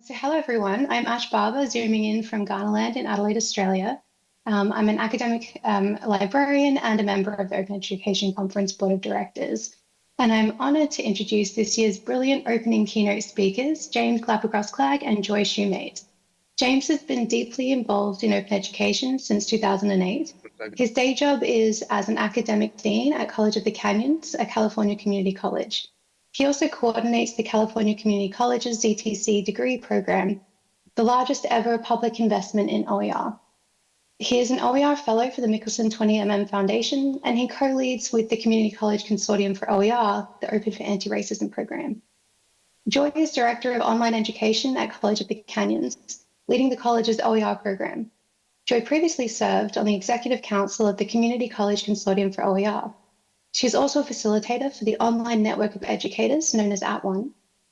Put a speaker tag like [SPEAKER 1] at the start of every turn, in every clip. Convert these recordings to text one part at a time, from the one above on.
[SPEAKER 1] So hello everyone, I'm Ash Barber, zooming in from Ghanaland in Adelaide, Australia. I'm an academic librarian and a member of the Open Education Conference Board of Directors. And I'm honoured to introduce this year's brilliant opening keynote speakers, James Glapa-Grossklag and Joy Shoemate. James has been deeply involved in open education since 2008. His day job is as an academic dean at College of the Canyons, a California community college. He also coordinates the California Community College's ZTC degree program, the largest ever public investment in OER. He is an OER fellow for the Mickelson 20mm Foundation, and he co-leads with the Community College Consortium for OER, the Open for Anti-Racism program. Joy is Director of Online Education at College of the Canyons, leading the college's OER program. Joy previously served on the Executive Council of the Community College Consortium for OER. She is also a facilitator for the online network of educators known as @ONE,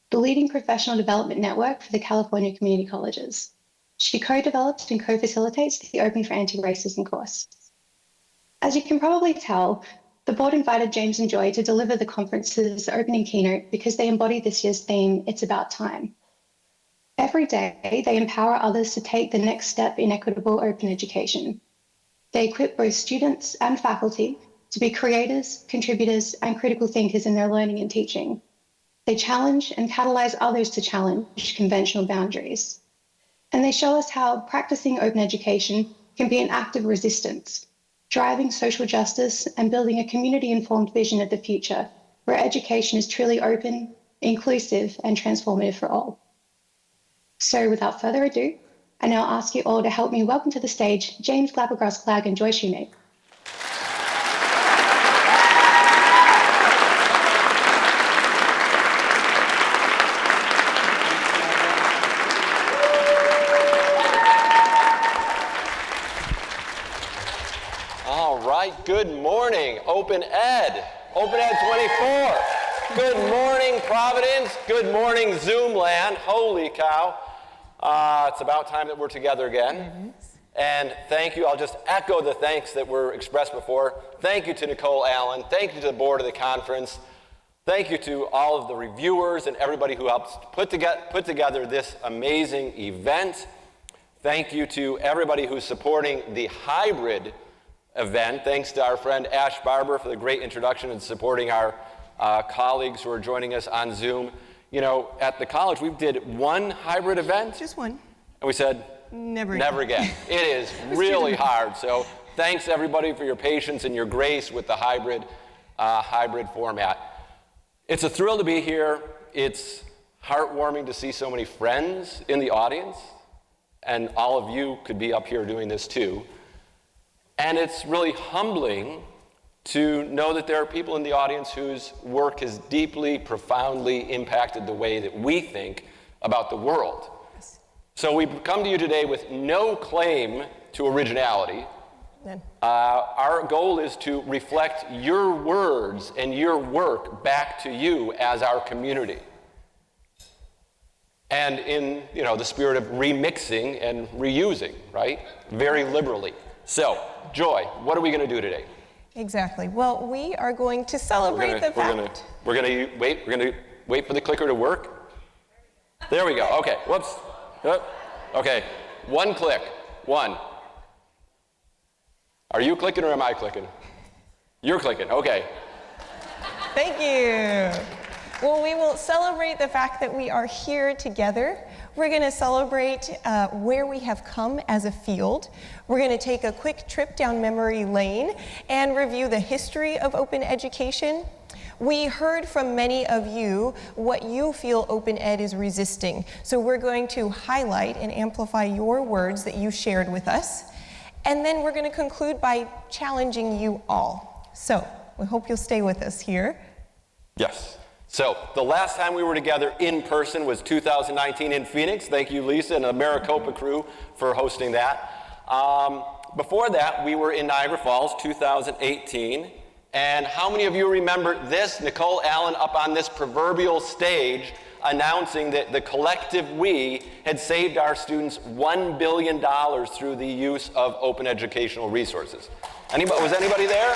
[SPEAKER 1] the leading professional development network for the California community colleges. She co-develops and co-facilitates the Open for Anti-Racism course. As you can probably tell, the board invited James and Joy to deliver the conference's opening keynote because they embody this year's theme, It's About Time. Every day, they empower others to take the next step in equitable open education. They equip both students and faculty to be creators, contributors, and critical thinkers in their learning and teaching. They challenge and catalyze others to challenge conventional boundaries. And they show us how practicing open education can be an act of resistance, driving social justice and building a community-informed vision of the future where education is truly open, inclusive, and transformative for all. So without further ado, I now ask you all to help me welcome to the stage James Glapa-Grossklag and Joy Shoemate.
[SPEAKER 2] Good morning, OpenEd24. Good morning, Providence. Good morning, Zoom land. Holy cow. It's about time that we're together again. And thank you. I'll just echo the thanks that were expressed before. Thank you to Nicole Allen. Thank you to the board of the conference. Thank you to all of the reviewers and everybody who helped put together this amazing event. Thank you to everybody who's supporting the hybrid event. Thanks to our friend Ash Barber for the great introduction and supporting our colleagues who are joining us on Zoom. You know, at the college, we did one hybrid event.
[SPEAKER 3] Just one.
[SPEAKER 2] And we said, never again. It is really hard. So thanks everybody for your patience and your grace with the hybrid format. It's a thrill to be here. It's heartwarming to see so many friends in the audience. And all of you could be up here doing this too. And it's really humbling to know that there are people in the audience whose work has deeply, profoundly impacted the way that we think about the world. So we come to you today with no claim to originality. Our goal is to reflect your words and your work back to you as our community. And in the spirit of remixing and reusing, right? Very liberally. So, Joy, what are we going to do today?
[SPEAKER 3] Exactly. Well, we are going to celebrate the fact.
[SPEAKER 2] We're going to wait for the clicker to work. There we go. Okay. Whoops. Okay. One click. One. Are you clicking or am I clicking? You're clicking. Okay.
[SPEAKER 3] Thank you. Well, we will celebrate the fact that we are here together. We're going to celebrate where we have come as a field. We're going to take a quick trip down memory lane and review the history of open education. We heard from many of you what you feel Open Ed is resisting. So we're going to highlight and amplify your words that you shared with us. And then we're going to conclude by challenging you all. So we hope you'll stay with us here.
[SPEAKER 2] Yes. So the last time we were together in person was 2019 in Phoenix. Thank you, Lisa, and the Maricopa crew for hosting that. Before that, we were in Niagara Falls, 2018. And how many of you remember this? Nicole Allen up on this proverbial stage announcing that the collective we had saved our students $1 billion through the use of open educational resources. Was anybody there?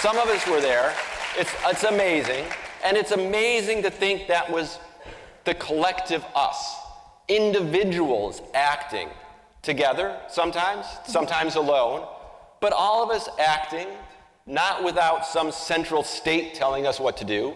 [SPEAKER 2] Some of us were there. It's amazing. And it's amazing to think that was the collective us. individuals acting together sometimes alone, but all of us acting not without some central state telling us what to do,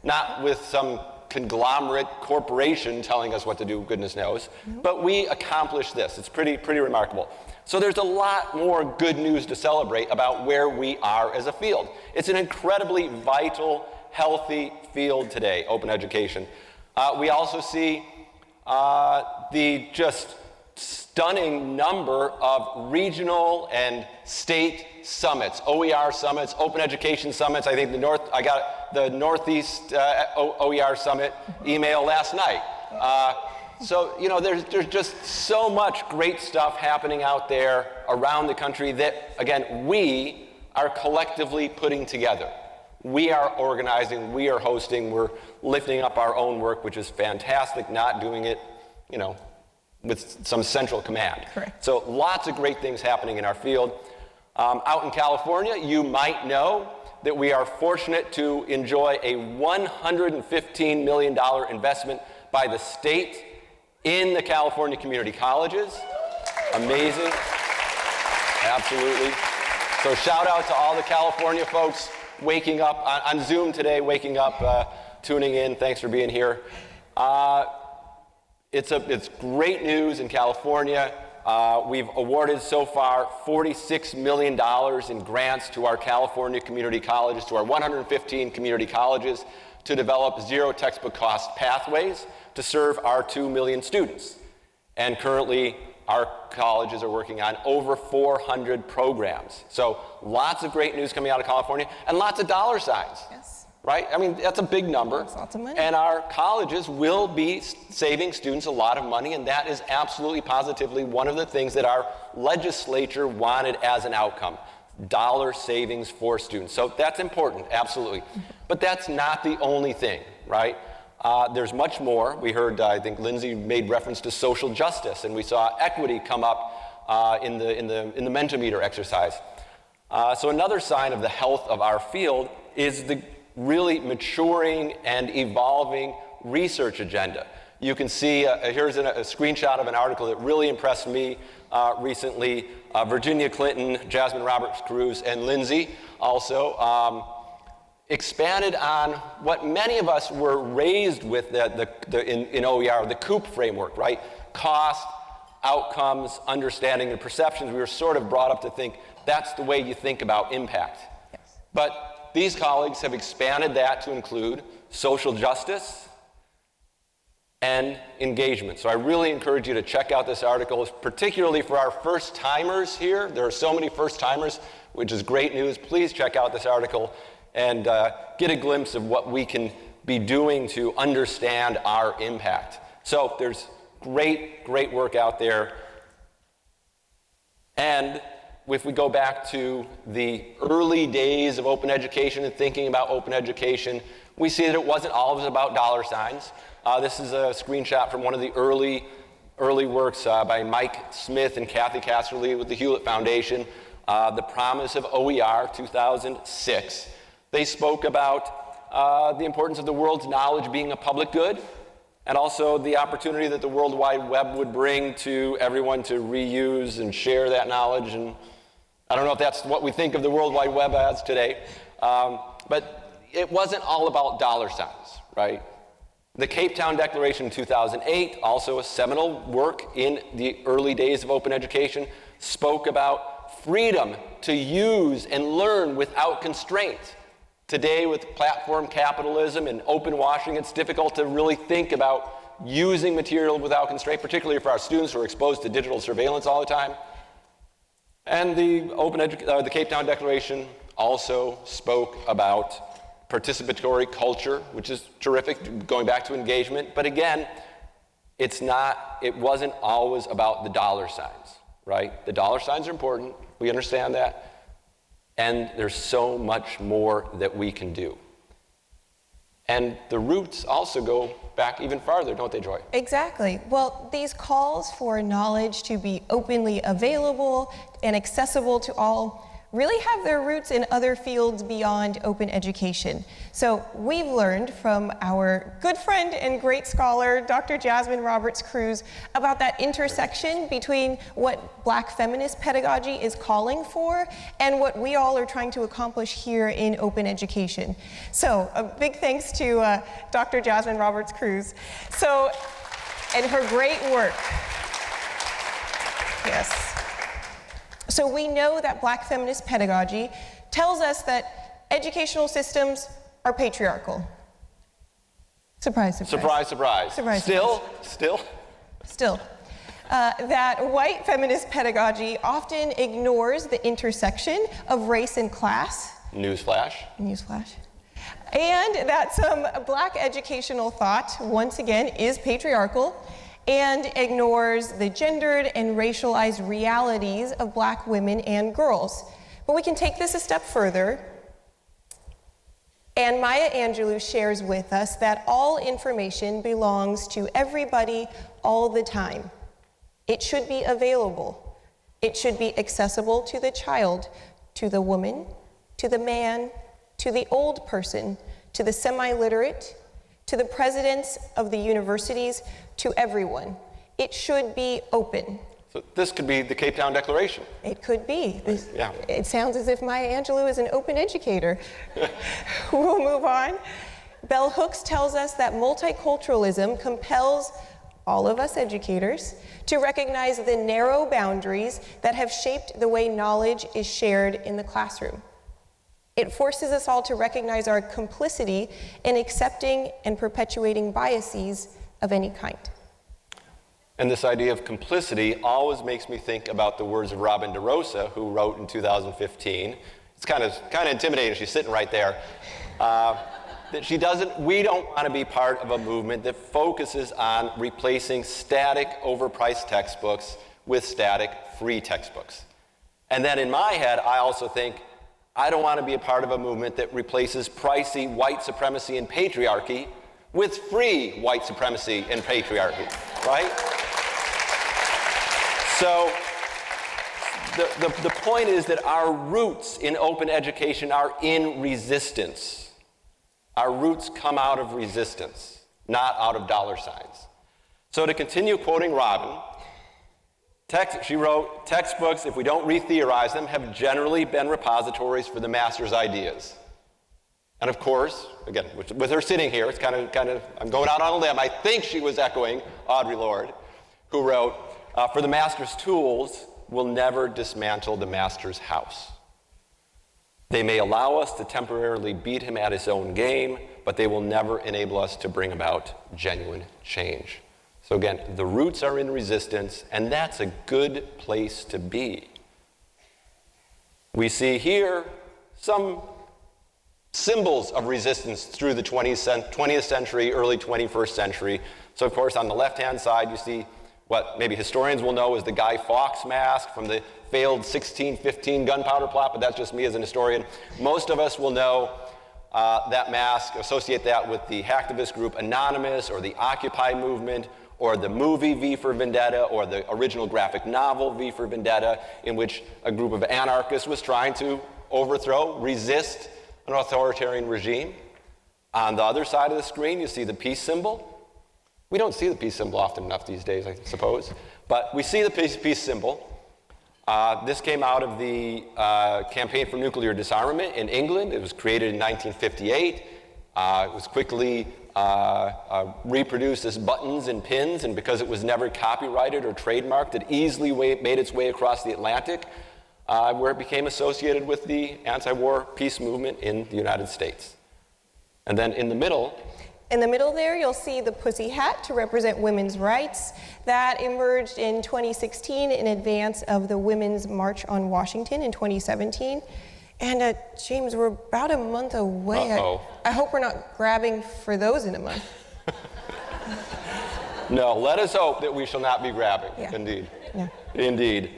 [SPEAKER 2] not with some conglomerate corporation telling us what to do, goodness knows, but we accomplish this. It's pretty remarkable. So there's a lot more good news to celebrate about where we are as a field. It's an incredibly vital, healthy field today, open education. We also see the just stunning number of regional and state summits, OER summits, open education summits. I think I got the Northeast OER summit email last night. So, there's just so much great stuff happening out there around the country that, again, we are collectively putting together. We are organizing, we are hosting, we're lifting up our own work, which is fantastic, not doing it, with some central command.
[SPEAKER 3] Correct.
[SPEAKER 2] So lots of great things happening in our field. Out in California, you might know that we are fortunate to enjoy a $115 million investment by the state in the California community colleges. Amazing. Absolutely. So shout out to all the California folks waking up on Zoom today, waking up, tuning in. Thanks for being here. It's great news in California. We've awarded so far $46 million in grants to our California community colleges, to our 115 community colleges, to develop zero textbook cost pathways to serve our 2 million students. And currently, our colleges are working on over 400 programs. So lots of great news coming out of California, and lots of dollar signs.
[SPEAKER 3] Yes.
[SPEAKER 2] Right? I mean, that's a big number.
[SPEAKER 3] That's lots of money.
[SPEAKER 2] And our colleges will be saving students a lot of money, and that is absolutely positively one of the things that our legislature wanted as an outcome. Dollar savings for students. So that's important, absolutely. But that's not the only thing, right? There's much more. We heard, I think Lindsay made reference to social justice, and we saw equity come up in the Mentimeter exercise. So another sign of the health of our field is the really maturing and evolving research agenda. You can see, here's a screenshot of an article that really impressed me recently. Virginia Clinton, Jasmine Roberts-Cruz, and Lindsay also expanded on what many of us were raised with in OER, the COOP framework, right? Cost, outcomes, understanding, and perceptions. We were sort of brought up to think that's the way you think about impact.
[SPEAKER 3] Yes.
[SPEAKER 2] But these colleagues have expanded that to include social justice and engagement. So I really encourage you to check out this article, particularly for our first-timers here. There are so many first-timers, which is great news. Please check out this article and get a glimpse of what we can be doing to understand our impact. So there's great work out there. And if we go back to the early days of open education and thinking about open education, we see that it wasn't always about dollar signs. This is a screenshot from one of the early works by Mike Smith and Kathy Casserly with the Hewlett Foundation, The Promise of OER, 2006. They spoke about the importance of the world's knowledge being a public good, and also the opportunity that the World Wide Web would bring to everyone to reuse and share that knowledge. And I don't know if that's what we think of the World Wide Web as today, but it wasn't all about dollar signs, right? The Cape Town Declaration in 2008, also a seminal work in the early days of open education, spoke about freedom to use and learn without constraint. Today, with platform capitalism and open washing, it's difficult to really think about using material without constraint, particularly for our students who are exposed to digital surveillance all the time. And the Cape Town Declaration also spoke about participatory culture, which is terrific, going back to engagement. But again, it wasn't always about the dollar signs, right? The dollar signs are important. We understand that. And there's so much more that we can do. And the roots also go back even farther, don't they, Joy?
[SPEAKER 3] Exactly. Well, these calls for knowledge to be openly available and accessible to all really have their roots in other fields beyond open education. So we've learned from our good friend and great scholar, Dr. Jasmine Roberts-Cruz, about that intersection between what Black feminist pedagogy is calling for and what we all are trying to accomplish here in open education. So a big thanks to Dr. Jasmine Roberts-Cruz and her great work. Yes. So we know that Black feminist pedagogy tells us that educational systems are patriarchal. Surprise, surprise.
[SPEAKER 2] Surprise, surprise.
[SPEAKER 3] Surprise,
[SPEAKER 2] Still?
[SPEAKER 3] That white feminist pedagogy often ignores the intersection of race and class.
[SPEAKER 2] Newsflash.
[SPEAKER 3] And that some Black educational thought, once again, is patriarchal and ignores the gendered and racialized realities of Black women and girls. But we can take this a step further. And Maya Angelou shares with us that all information belongs to everybody all the time. It should be available. It should be accessible to the child, to the woman, to the man, to the old person, to the semi-literate, to the presidents of the universities, to everyone. It should be open.
[SPEAKER 2] So this could be the Cape Town Declaration.
[SPEAKER 3] It could be.
[SPEAKER 2] Yeah.
[SPEAKER 3] It sounds as if Maya Angelou is an open educator. We'll move on. Bell Hooks tells us that multiculturalism compels all of us educators to recognize the narrow boundaries that have shaped the way knowledge is shared in the classroom. It forces us all to recognize our complicity in accepting and perpetuating biases of any kind.
[SPEAKER 2] And this idea of complicity always makes me think about the words of Robin DeRosa, who wrote in 2015. It's kind of intimidating, she's sitting right there. That we don't want to be part of a movement that focuses on replacing static, overpriced textbooks with static, free textbooks. And then in my head, I also think, I don't want to be a part of a movement that replaces pricey white supremacy and patriarchy with free white supremacy and patriarchy, right? So the point is that our roots in open education are in resistance. Our roots come out of resistance, not out of dollar signs. So to continue quoting Robin, she wrote, textbooks, if we don't re-theorize them, have generally been repositories for the master's ideas. And of course, again, with her sitting here, it's kind of, I'm going out on a limb. I think she was echoing Audre Lorde, who wrote, for the master's tools will never dismantle the master's house. They may allow us to temporarily beat him at his own game, but they will never enable us to bring about genuine change. So again, the roots are in resistance, and that's a good place to be. We see here some symbols of resistance through the 20th century, early 21st century. So of course, on the left-hand side, you see what maybe historians will know as the Guy Fawkes mask from the failed 1615 gunpowder plot, but that's just me as an historian. Most of us will know that mask, associate that with the hacktivist group Anonymous, or the Occupy movement, or the movie V for Vendetta, or the original graphic novel V for Vendetta, in which a group of anarchists was trying to resist an authoritarian regime. On the other side of the screen, you see the peace symbol. We don't see the peace symbol often enough these days, I suppose, but we see the peace symbol. This came out of the Campaign for Nuclear Disarmament in England. It was created in 1958. It was quickly reproduced as buttons and pins, and because it was never copyrighted or trademarked, it easily made its way across the Atlantic, where it became associated with the anti-war peace movement in the United States. And then in the middle there, you'll see the pussy hat to represent women's rights. That emerged in 2016 in advance of the Women's March on Washington in 2017. And James, we're about a month away. I hope we're not grabbing for those in a month. No, let us hope that we shall not be grabbing. Yeah. Indeed. Yeah. Indeed.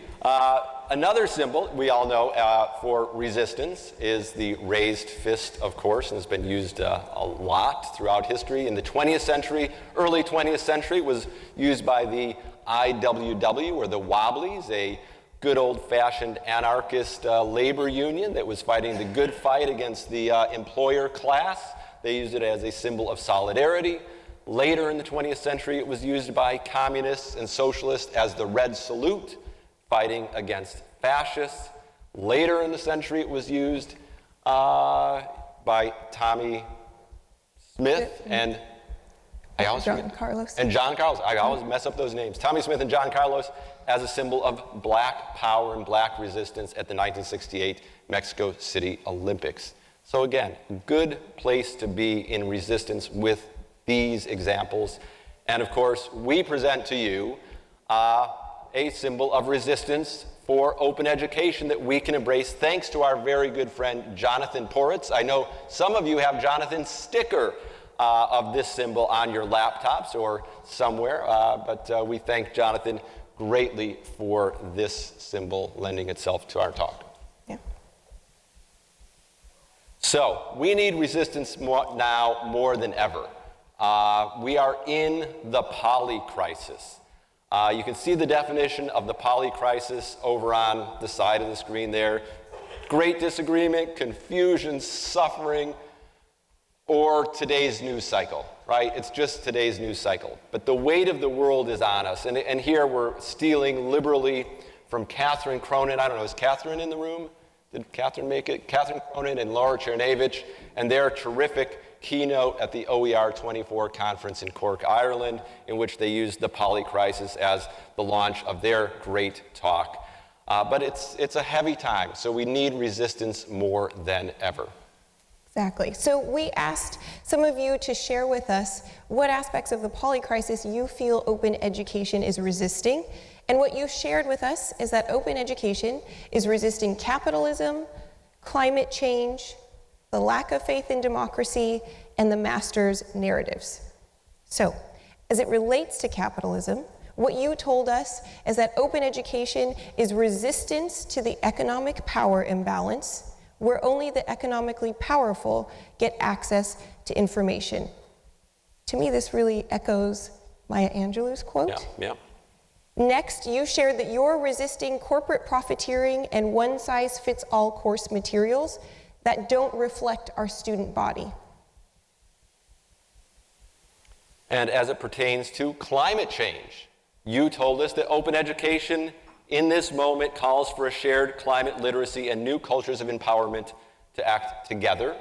[SPEAKER 2] Another symbol we all know for resistance is the raised fist, of course, and it's been used a lot throughout history. In the 20th century, early 20th century, it was used by the IWW, or the Wobblies, a good old-fashioned anarchist labor union that was fighting the good fight against the employer class. They used it as a symbol of solidarity. Later in the 20th century, it was used by communists and socialists as the red salute, fighting against fascists. Later in the century, it was used by Tommy Smith and
[SPEAKER 3] John Carlos.
[SPEAKER 2] And John Carlos. I always mess up those names. Tommy Smith and John Carlos as a symbol of black power and black resistance at the 1968 Mexico City Olympics. So again, good place to be in resistance with these examples. And of course, we present to you a symbol of resistance for open education that we can embrace thanks to our very good friend Jonathan Poritz. I know some of you have Jonathan's sticker of this symbol on your laptops or somewhere, but we thank Jonathan greatly for this symbol lending itself to our talk.
[SPEAKER 3] Yeah.
[SPEAKER 2] So we need resistance now more than ever. We are in the poly crisis. You can see the definition of the poly crisis over on the side of the screen there. Great disagreement, confusion, suffering, or today's news cycle, right? It's just today's news cycle. But the weight of the world is on us. And here we're stealing liberally from Catherine Cronin. I don't know, is Catherine in the room? Did Catherine make it? Catherine Cronin and Laura Chernevich, and their terrific keynote at the OER24 conference in Cork, Ireland, in which they used the poly crisis as the launch of their great talk. But it's a heavy time, so we need resistance more than ever.
[SPEAKER 3] Exactly. So we asked some of you to share with us what aspects of the poly crisis you feel open education is resisting. And what you shared with us is that open education is resisting capitalism, climate change, the lack of faith in democracy, and the master's narratives. So, as it relates to capitalism, what you told us is that open education is resistance to the economic power imbalance, where only the economically powerful get access to information. To me, this really echoes Maya Angelou's quote.
[SPEAKER 2] Yeah.
[SPEAKER 3] Next, you shared that you're resisting corporate profiteering and one-size-fits-all course materials that don't reflect our student body.
[SPEAKER 2] And as it pertains to climate change, you told us that open education in this moment calls for a shared climate literacy and new cultures of empowerment to act together.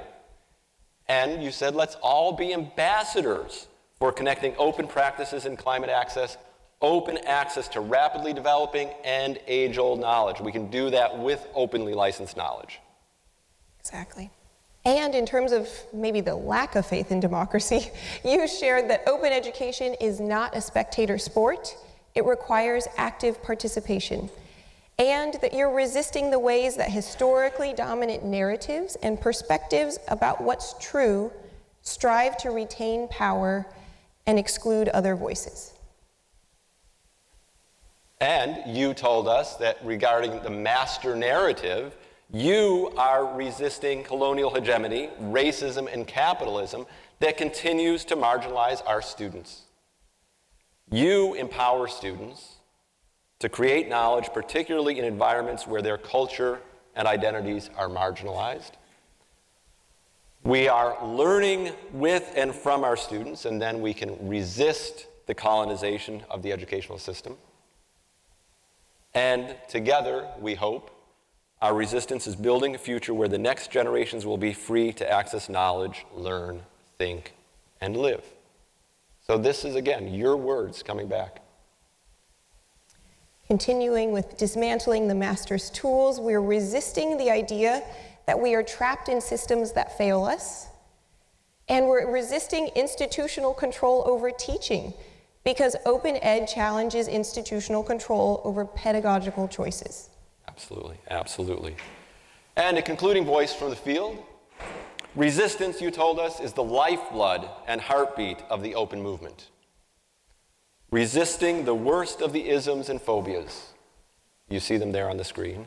[SPEAKER 2] And you said, let's all be ambassadors for connecting open practices in climate access, open access to rapidly developing and age-old knowledge. We can do that with openly licensed knowledge.
[SPEAKER 3] Exactly. And in terms of maybe the lack of faith in democracy, you shared that open education is not a spectator sport. It requires active participation, and that you're resisting the ways that historically dominant narratives and perspectives about what's true strive to retain power and exclude other voices.
[SPEAKER 2] And you told us that regarding the master narrative, you are resisting colonial hegemony, racism, and capitalism that continues to marginalize our students. You empower students to create knowledge, particularly in environments where their culture and identities are marginalized. We are learning with and from our students, and then we can resist the colonization of the educational system. And together, we hope, our resistance is building a future where the next generations will be free to access knowledge, learn, think, and live. So this is, again, your words coming back.
[SPEAKER 3] Continuing with dismantling the master's tools, we're resisting the idea that we are trapped in systems that fail us. And we're resisting institutional control over teaching, because open ed challenges institutional control over pedagogical choices.
[SPEAKER 2] Absolutely, absolutely. And a concluding voice from the field. Resistance, you told us, is the lifeblood and heartbeat of the open movement. Resisting the worst of the isms and phobias. You see them there on the screen.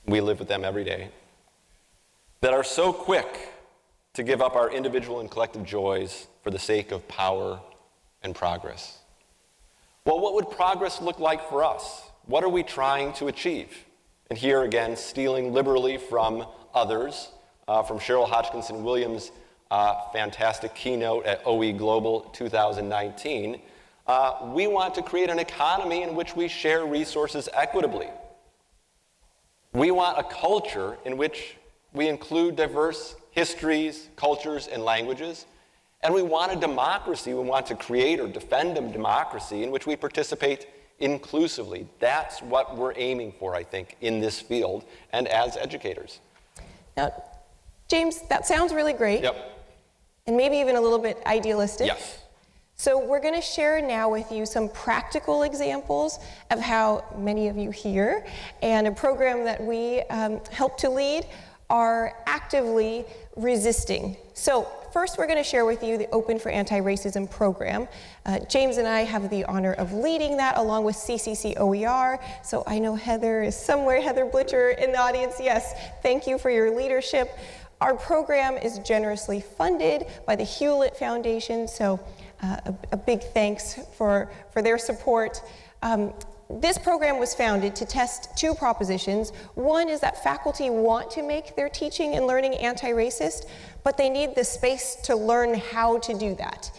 [SPEAKER 2] We live with them every day. That are so quick to give up our individual and collective joys for the sake of power and progress. Well, what would progress look like for us? What are we trying to achieve? And here again, stealing liberally from others, from Cheryl Hodgkinson Williams' fantastic keynote at OE Global 2019, we want to create an economy in which we share resources equitably. We want a culture in which we include diverse histories, cultures, and languages. And we want a democracy. We want to create or defend a democracy in which we participate inclusively. That's what we're aiming for, I think, in this field and as educators.
[SPEAKER 3] Now, James, that sounds really great.
[SPEAKER 2] Yep.
[SPEAKER 3] And maybe even a little bit idealistic.
[SPEAKER 2] Yes.
[SPEAKER 3] So we're going to share now with you some practical examples of how many of you here and a program that we help to lead are actively resisting. So first we're going to share with you the Open for Anti-Racism program. James and I have the honor of leading that along with CCC OER. So I know Heather is somewhere, Heather Blitcher in the audience. Yes, thank you for your leadership. Our program is generously funded by the Hewlett Foundation, so a big thanks for their support. This program was founded to test two propositions. One is that faculty want to make their teaching and learning anti-racist, but they need the space to learn how to do that.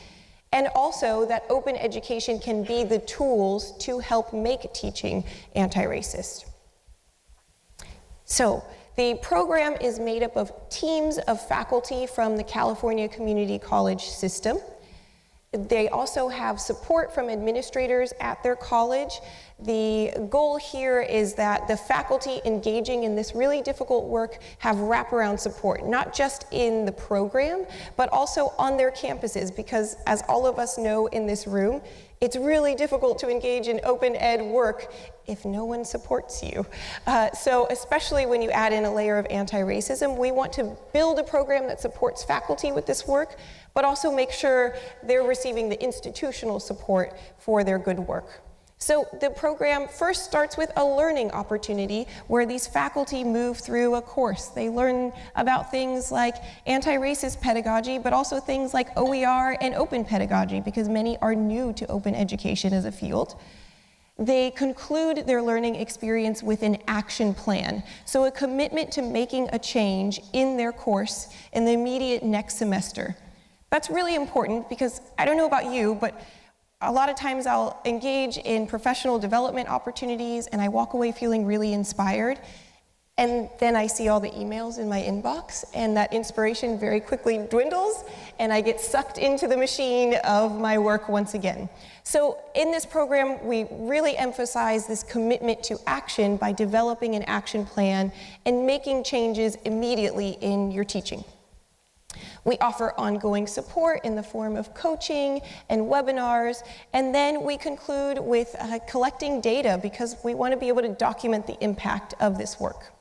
[SPEAKER 3] And also that open education can be the tools to help make teaching anti-racist. So the program is made up of teams of faculty from the California Community College system. They also have support from administrators at their college. The goal here is that the faculty engaging in this really difficult work have wraparound support, not just in the program, but also on their campuses, because as all of us know in this room, it's really difficult to engage in open ed work if no one supports you. So especially when you add in a layer of anti-racism, we want to build a program that supports faculty with this work, but also make sure they're receiving the institutional support for their good work. So the program first starts with a learning opportunity where these faculty move through a course. They learn about things like anti-racist pedagogy, but also things like OER and open pedagogy, because many are new to open education as a field. They conclude their learning experience with an action plan, so a commitment to making a change in their course in the immediate next semester. That's really important because I don't know about you, but a lot of times I'll engage in professional development opportunities and I walk away feeling really inspired. And then I see all the emails in my inbox and that inspiration very quickly dwindles and I get sucked into the machine of my work once again. So in this program, we really emphasize this commitment to action by developing an action plan and making changes immediately in your teaching. We offer ongoing support in the form of coaching and webinars, and then we conclude with collecting data because we want to be able to document the impact of this work.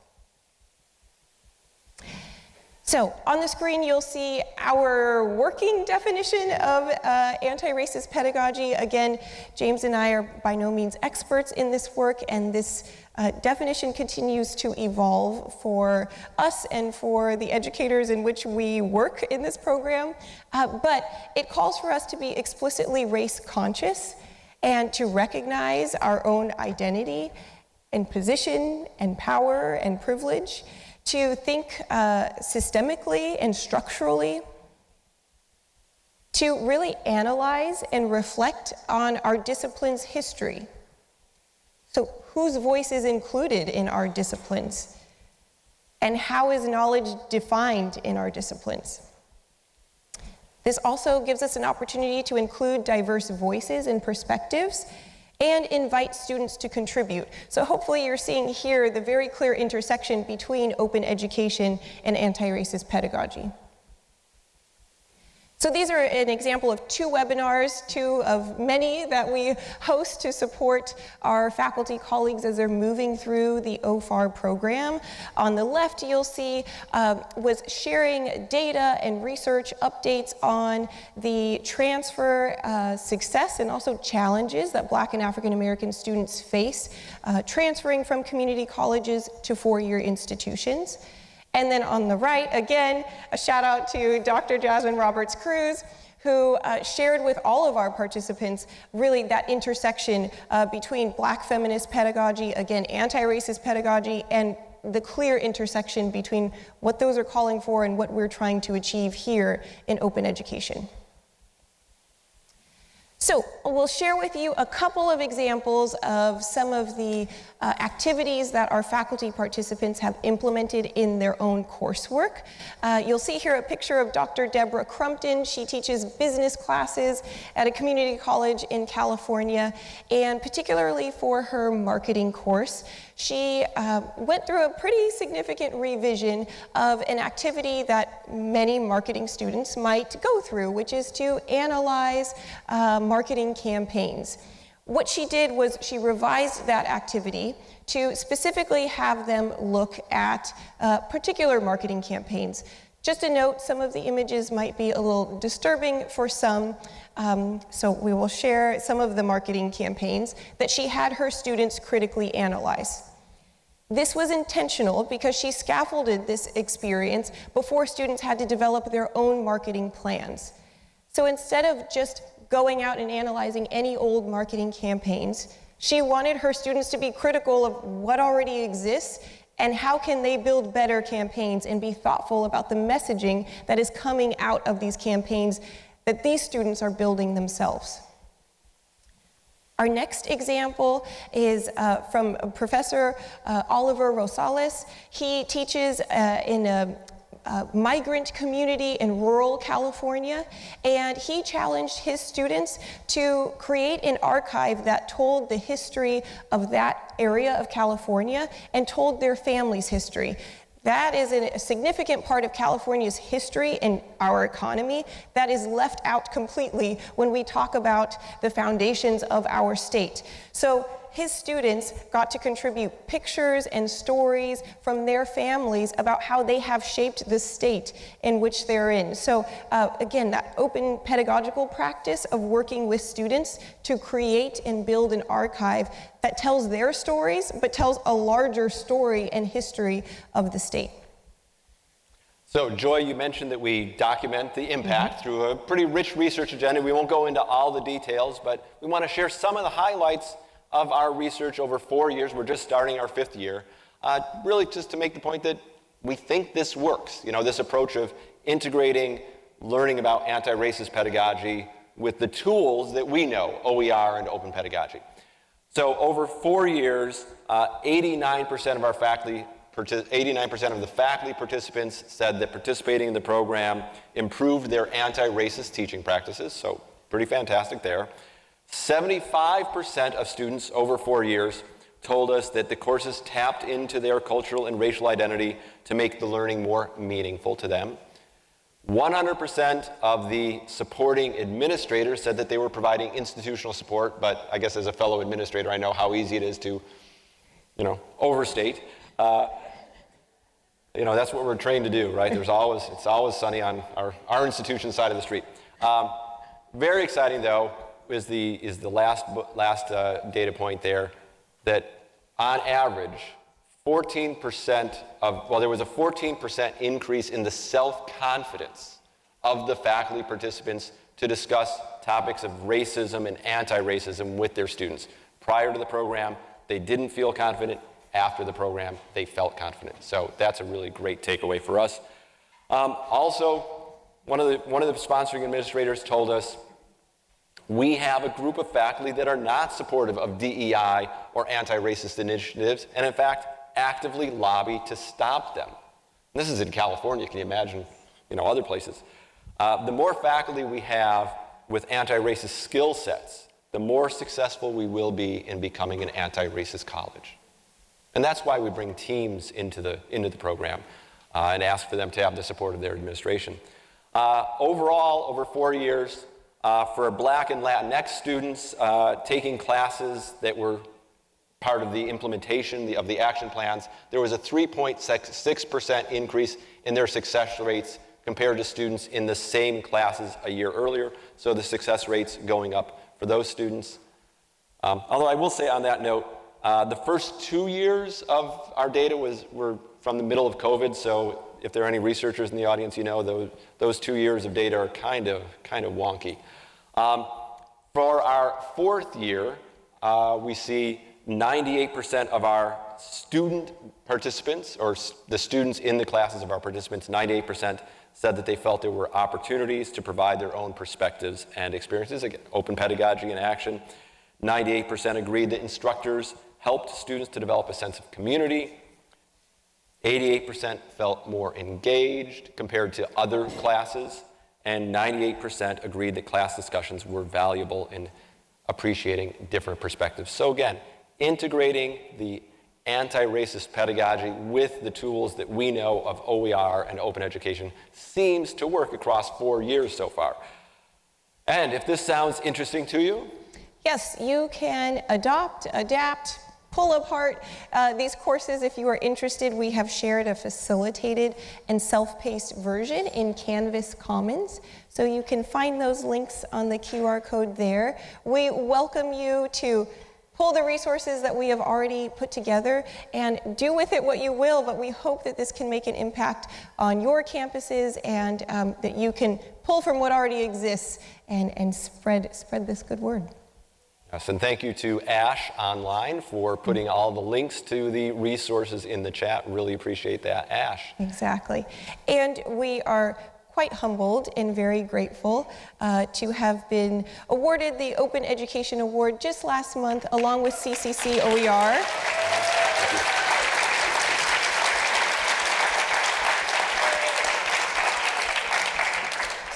[SPEAKER 3] So on the screen, you'll see our working definition of anti-racist pedagogy. Again, James and I are by no means experts in this work, and this definition continues to evolve for us and for the educators in which we work in this program. But it calls for us to be explicitly race conscious and to recognize our own identity and position and power and privilege, to think systemically and structurally, to really analyze and reflect on our discipline's history. So whose voice is included in our disciplines? And how is knowledge defined in our disciplines? This also gives us an opportunity to include diverse voices and perspectives and invite students to contribute. So hopefully you're seeing here the very clear intersection between open education and anti-racist pedagogy. So these are an example of two webinars, two of many that we host to support our faculty colleagues as they're moving through the OFAR program. On the left, you'll see was sharing data and research updates on the transfer success and also challenges that Black and African American students face transferring from community colleges to four-year institutions. And then on the right, again, a shout out to Dr. Jasmine Roberts-Cruz, who shared with all of our participants really that intersection between Black feminist pedagogy, again, anti-racist pedagogy, and the clear intersection between what those are calling for and what we're trying to achieve here in open education. So we'll share with you a couple of examples of some of the activities that our faculty participants have implemented in their own coursework. You'll see here a picture of Dr. Deborah Crumpton. She teaches business classes at a community college in California, and particularly for her marketing course, she went through a pretty significant revision of an activity that many marketing students might go through, which is to analyze marketing campaigns. What she did was she revised that activity to specifically have them look at particular marketing campaigns. Just a note, some of the images might be a little disturbing for some, so we will share some of the marketing campaigns that she had her students critically analyze. This was intentional because she scaffolded this experience before students had to develop their own marketing plans. So instead of just going out and analyzing any old marketing campaigns, she wanted her students to be critical of what already exists and how can they build better campaigns and be thoughtful about the messaging that is coming out of these campaigns that these students are building themselves. Our next example is from Professor Oliver Rosales. He teaches in a migrant community in rural California, and he challenged his students to create an archive that told the history of that area of California and told their family's history. That is a significant part of California's history and our economy that is left out completely when we talk about the foundations of our state. So his students got to contribute pictures and stories from their families about how they have shaped the state in which they're in. So again, that open pedagogical practice of working with students to create and build an archive that tells their stories, but tells a larger story and history of the state.
[SPEAKER 2] So Joy, you mentioned that we document the impact through a pretty rich research agenda. We won't go into all the details, but we want to share some of the highlights of our research over 4 years. We're just starting our 5th year. Really just to make the point that we think this works. You know, this approach of integrating learning about anti-racist pedagogy with the tools that we know, OER and open pedagogy. So over 4 years, 89% of our faculty, 89% of the faculty participants said that participating in the program improved their anti-racist teaching practices, so pretty fantastic there. 75% of students over 4 years told us that the courses tapped into their cultural and racial identity to make the learning more meaningful to them. 100% of the supporting administrators said that they were providing institutional support, but I guess as a fellow administrator, I know how easy it is to, overstate. That's what we're trained to do, right? It's always sunny on our institution side of the street. Very exciting, though, is the last data point there, that on average, 14% there was a 14% increase in the self-confidence of the faculty participants to discuss topics of racism and anti-racism with their students. Prior to the program, they didn't feel confident. After the program, they felt confident. So that's a really great takeaway for us. Also, one of the sponsoring administrators told us, we have a group of faculty that are not supportive of DEI or anti-racist initiatives, and in fact, actively lobby to stop them. This is in California, can you imagine, other places. The more faculty we have with anti-racist skill sets, the more successful we will be in becoming an anti-racist college. And that's why we bring teams into the program and ask for them to have the support of their administration. Overall, over 4 years, for Black and Latinx students taking classes that were part of the implementation of the action plans, there was a 3.6% increase in their success rates compared to students in the same classes a year earlier. So the success rates going up for those students. Although I will say on that note, the first 2 years of our data were from the middle of COVID, so if there are any researchers in the audience, you know those 2 years of data are kind of wonky. For our 4th year, we see 98% of our student participants, or the students in the classes of our participants, 98% said that they felt there were opportunities to provide their own perspectives and experiences. Again, open pedagogy in action. 98% agreed that instructors helped students to develop a sense of community. 88% felt more engaged compared to other classes. And 98% agreed that class discussions were valuable in appreciating different perspectives. So again, integrating the anti-racist pedagogy with the tools that we know of OER and open education seems to work across 4 years so far. And if this sounds interesting to you,
[SPEAKER 3] yes, you can adopt, adapt, pull apart these courses if you are interested. We have shared a facilitated and self-paced version in Canvas Commons, so you can find those links on the QR code there. We welcome you to pull the resources that we have already put together and do with it what you will, but we hope that this can make an impact on your campuses and that you can pull from what already exists and spread this good word.
[SPEAKER 2] Yes, and thank you to Ash Online for putting all the links to the resources in the chat. Really appreciate that, Ash.
[SPEAKER 3] Exactly. And we are quite humbled and very grateful to have been awarded the Open Education Award just last month, along with CCC OER.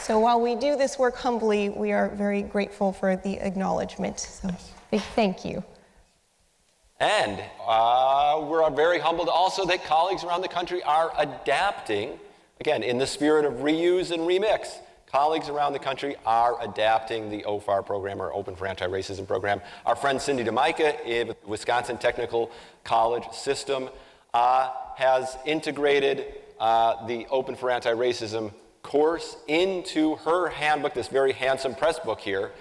[SPEAKER 3] So while we do this work humbly, we are very grateful for the acknowledgement. So big thank you.
[SPEAKER 2] And we're very humbled also that colleagues around the country are adapting, again, in the spirit of reuse and remix. Colleagues around the country are adapting the OFAR program, or Open for Anti-Racism program. Our friend Cindy DeMica in Wisconsin Technical College system has integrated the Open for Anti-Racism course into her handbook, this very handsome press book here.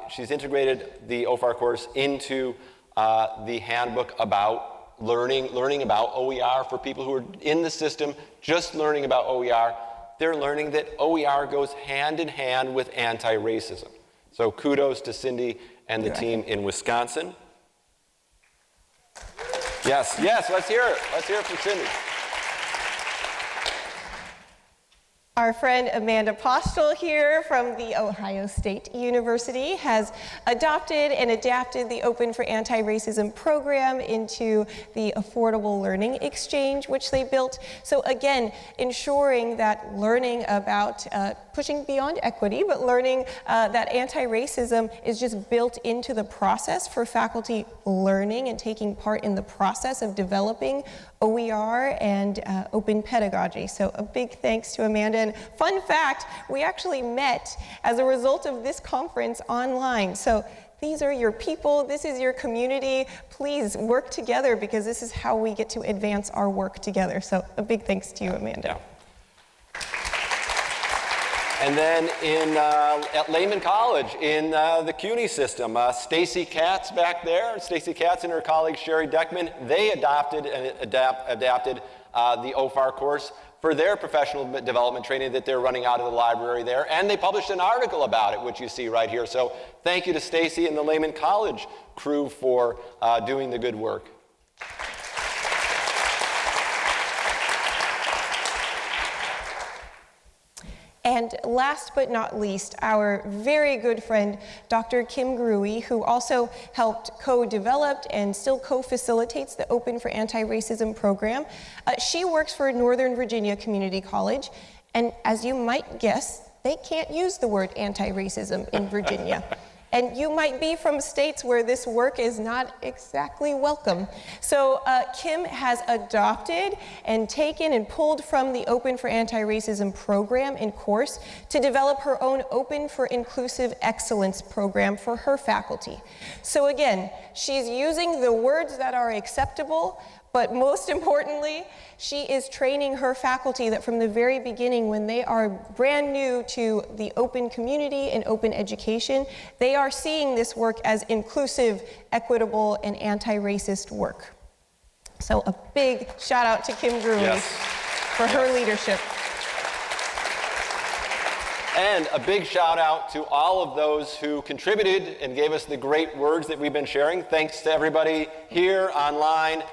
[SPEAKER 2] She's integrated the OFAR course into the handbook about learning about OER for people who are in the system, just learning about OER. They're learning that OER goes hand in hand with anti-racism. So kudos to Cindy and the team in Wisconsin. Yes, let's hear it. Let's hear it from Cindy.
[SPEAKER 3] Our friend Amanda Postel here from The Ohio State University has adopted and adapted the Open for Anti-Racism program into the Affordable Learning Exchange, which they built. So again, ensuring that learning about pushing beyond equity, but learning that anti-racism is just built into the process for faculty learning and taking part in the process of developing OER and open pedagogy. So a big thanks to Amanda. And fun fact, we actually met as a result of this conference online. So these are your people, this is your community. Please work together, because this is how we get to advance our work together. So a big thanks to you, Amanda.
[SPEAKER 2] And then at Lehman College in the CUNY system, Stacy Katz back there, Stacy Katz and her colleague Sherry Deckman, they adapted the OFAR course for their professional development training that they're running out of the library there, and they published an article about it, which you see right here. So thank you to Stacy and the Lehman College crew for doing the good work.
[SPEAKER 3] And last but not least, our very good friend, Dr. Kim Gruey, who also helped co-develop and still co-facilitates the Open for Anti-Racism program. She works for Northern Virginia Community College, and as you might guess, they can't use the word anti-racism in Virginia. And you might be from states where this work is not exactly welcome. So Kim has adopted and taken and pulled from the Open for Anti-Racism program and course to develop her own Open for Inclusive Excellence program for her faculty. So again, she's using the words that are acceptable, but most importantly, she is training her faculty that from the very beginning, when they are brand new to the open community and open education, they are seeing this work as inclusive, equitable, and anti-racist work. So a big shout out to Kim Gruey for her leadership.
[SPEAKER 2] And a big shout out to all of those who contributed and gave us the great words that we've been sharing. Thanks to everybody here, online.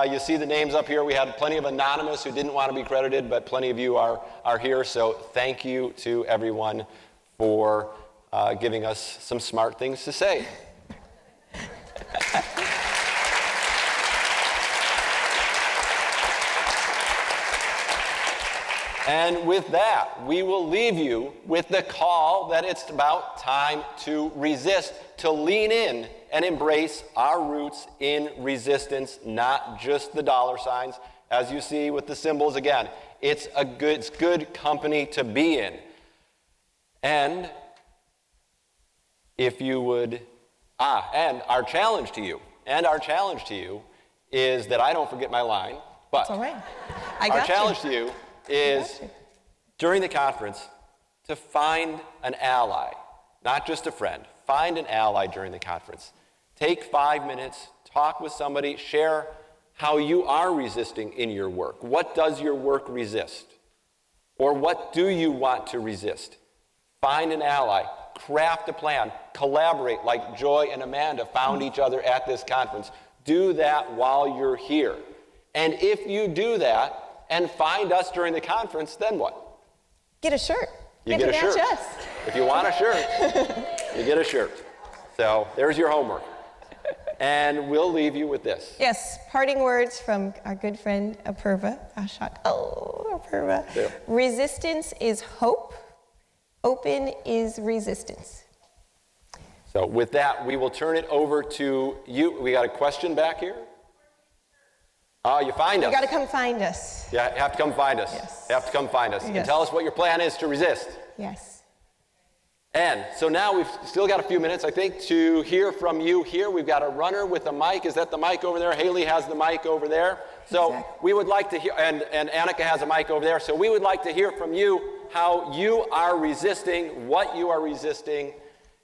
[SPEAKER 2] You see the names up here. We had plenty of anonymous who didn't want to be credited, but plenty of you are here. So thank you to everyone for giving us some smart things to say. And with that, we will leave you with the call that it's about time to resist, to lean in and embrace our roots in resistance, not just the dollar signs. As you see with the symbols again, it's good company to be in. And if you would, and our challenge to you is that I don't forget my line, but
[SPEAKER 3] That's all right.
[SPEAKER 2] our challenge to you is during the conference to find an ally, not just a friend. Find an ally during the conference. Take 5 minutes, talk with somebody, share how you are resisting in your work. What does your work resist? Or what do you want to resist? Find an ally, craft a plan, collaborate like Joy and Amanda found each other at this conference. Do that while you're here. And if you do that, and find us during the conference, then what?
[SPEAKER 3] Get a shirt.
[SPEAKER 2] You get a shirt.
[SPEAKER 3] Us.
[SPEAKER 2] If you want a shirt, you get a shirt. So there's your homework. And we'll leave you with this.
[SPEAKER 3] Yes, parting words from our good friend Apurva Ashok. Oh, Apurva.
[SPEAKER 2] Yeah.
[SPEAKER 3] Resistance is hope. Open is resistance.
[SPEAKER 2] So with that, we will turn it over to you. We got a question back here? Oh, you find us.
[SPEAKER 3] You got to come find us.
[SPEAKER 2] Yeah, you have to come find us.
[SPEAKER 3] Yes.
[SPEAKER 2] You have to come find us.
[SPEAKER 3] Yes.
[SPEAKER 2] And tell us what your plan is to resist.
[SPEAKER 3] Yes.
[SPEAKER 2] And so now we've still got a few minutes, I think, to hear from you here. We've got a runner with a mic. Is that the mic over there? Haley has the mic over there. So
[SPEAKER 3] Exactly.
[SPEAKER 2] we would like to hear, and Annika has a mic over there. So we would like to hear from you how you are resisting, what you are resisting,